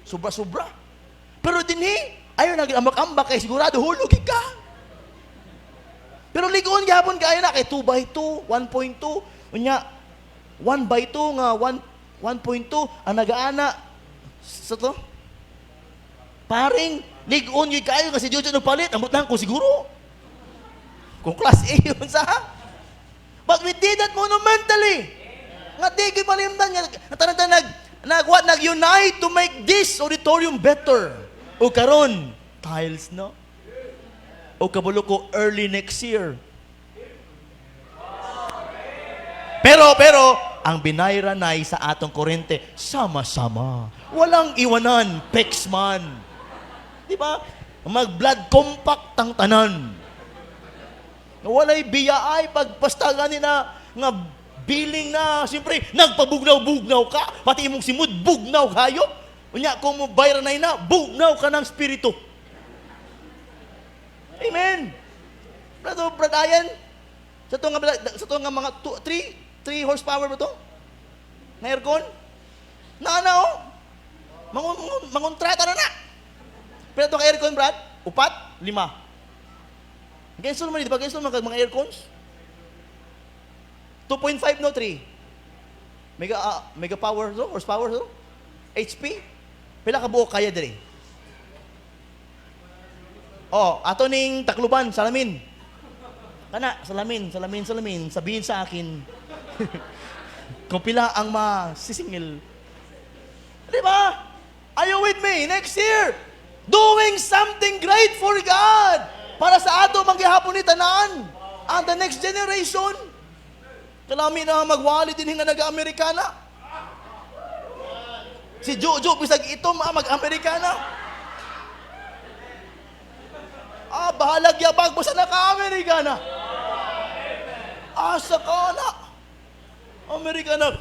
Sobra-sobra. Pero dinhi, ayaw na ambak-ambak kay sigurado hulog ka. Pero ligon gihapon kaayo na kay 2/2, 1.2, unya 1/2 nga 1.2 ang nagaana sa to. Paring ligon gyud kaayo kasi Jojo no palit, ambot lang ko siguro. Kung class A yun sa. But we did that monumentally. Nga di gyud malimtan nga nag-unite to make this auditorium better. O karon tiles no. O kabalo ko early next year. Pero ang binayra nay sa atong kurente sama-sama. Walang iwanan, pexman. Di ba? Mag-blood compact ang tanan. Walay biyaay pagpastagan ni na nga billing na, siyempre, nagpabugnaw-bugnaw ka, pati imong simud, bugnaw kayo. Unya, kung mo bayran na bugnaw ka ng spirito. Amen. Brad Ayan, sa ito nga mga 3 horsepower ba ito? Na aircon? Mangontrata na. Pero ito ka aircon, Brad, 4, 5. Ganyan naman, di ba? Ganyan naman mga aircons? 2.5 no 3. Mega power so, horsepower so. HP? Pila ka buok kaya diri? Oh, ato ning Tacloban, salamin. Kana, salamin. Sabihin sa akin, kung pila ang masisingil. Di ba? Are you with me? Next year, doing something great for God. Para sa ato, manggihapon ni Tanan. And the next generation. Kalami na magwali din nga nag-Amerikana. Si Jojo, bisag ito, mag-Amerikana. Bahalag yabag mo sa naka-Amerikana. Asa ka na. Amerikana.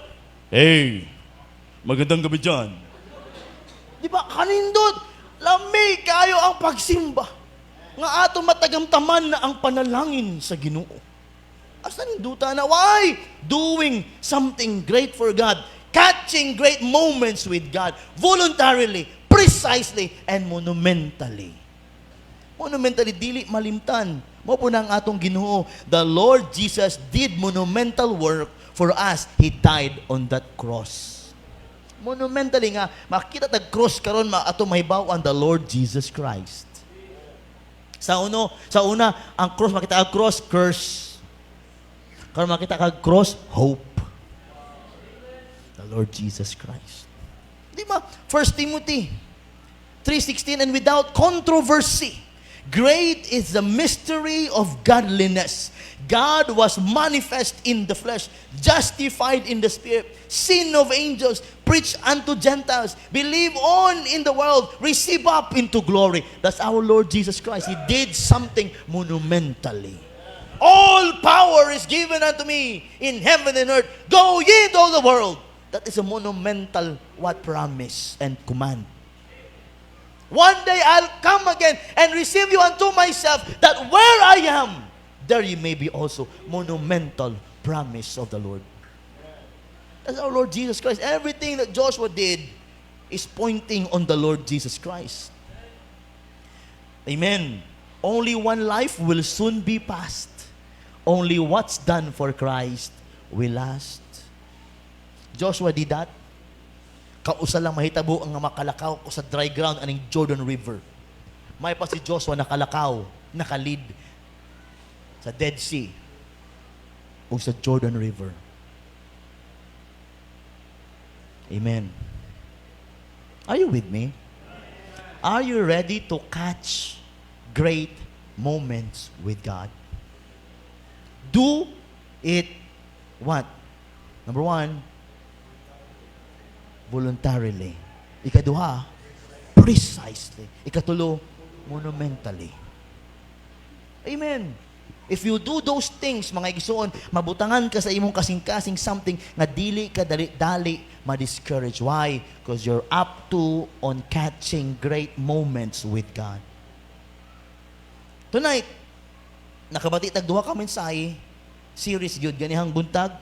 Hey, magandang gabi dyan. Di ba, kanindot, lamig kayo ang pagsimba. Nga ato matagamtaman na ang panalangin sa Ginoo. Asan duta na? Why? Doing something great for God. Catching great moments with God. Voluntarily, precisely, and monumentally. Monumentally, dili malimtan. Mo po na ang atong Ginoo. The Lord Jesus did monumental work for us. He died on that cross. Monumentally nga, makita tag cross karon ato mahibaw ang the Lord Jesus Christ. Sa una, ang cross, makita ang cross, curse. Karon makita kag cross, hope. The Lord Jesus Christ. Di ba? 1 Timothy 3:16, and without controversy, great is the mystery of godliness. God was manifest in the flesh, justified in the spirit, seen of angels, preached unto Gentiles, believe on in the world, receive up into glory. That's our Lord Jesus Christ. He did something monumentally. All power is given unto me in heaven and earth. Go ye into all the world. That is a monumental promise and command. One day I'll come again and receive you unto myself, that where I am, there you may be also. Monumental promise of the Lord. That's our Lord Jesus Christ. Everything that Joshua did is pointing on the Lord Jesus Christ. Amen. Only one life will soon be past. Only what's done for Christ will last. Joshua did that. Kausa lang mahitabo ang makalakaw ko sa dry ground aning Jordan River. May pa si Joshua nakalakaw, nakalid sa Dead Sea o sa Jordan River. Amen. Are you with me? Are you ready to catch great moments with God? Do it what? Number 1, voluntarily. Ikaduha, precisely. Ikatulo, monumentally. Amen. If you do those things, mga igsoon, mabutangan ka sa imong kasing-kasing something na dili ka dali ma-discourage. Why? Because you're up to on catching great moments with God. Tonight, nakabati tag duha ka mensahe, series gyud ganihang buntag,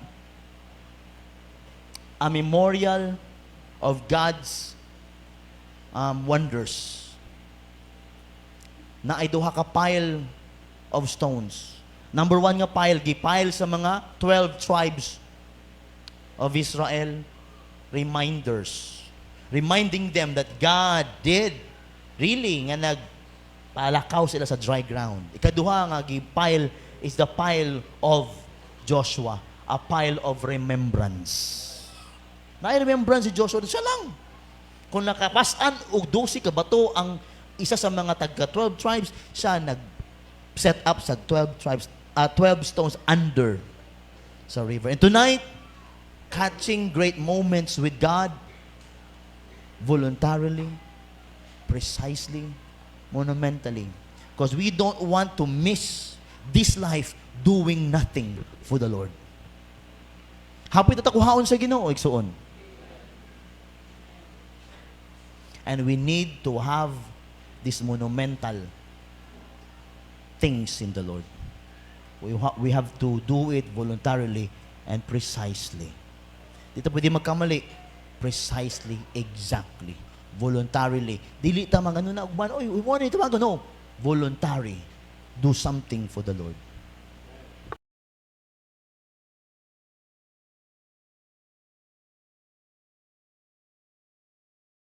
a memorial of God's wonders. Na ay duha ka pile of stones. Number 1 nga pile, gipile sa mga 12 tribes of Israel. Reminders. Reminding them that God did really nga nagpalakaw sila sa dry ground. Ikaduha nga gipile is the pile of Joshua, a pile of remembrance. Na-remembrance si Joshua, siya lang. Kung nakapasan o 12 ka bato ang isa sa mga taga-12 tribes, siya nag-set up sa 12 tribes, 12 stones under sa river. And tonight, catching great moments with God, voluntarily, precisely, monumentally. Because we don't want to miss this life doing nothing for the Lord. Hapit at akuhaon sa Ginoo, igsuon. And we need to have these monumental things in the Lord. We have to do it voluntarily and precisely. Dito pwede magkamali. Precisely, exactly. Voluntarily. Dili ta mga ano na ugban, oy, we want it, no. Voluntary. Do something for the Lord.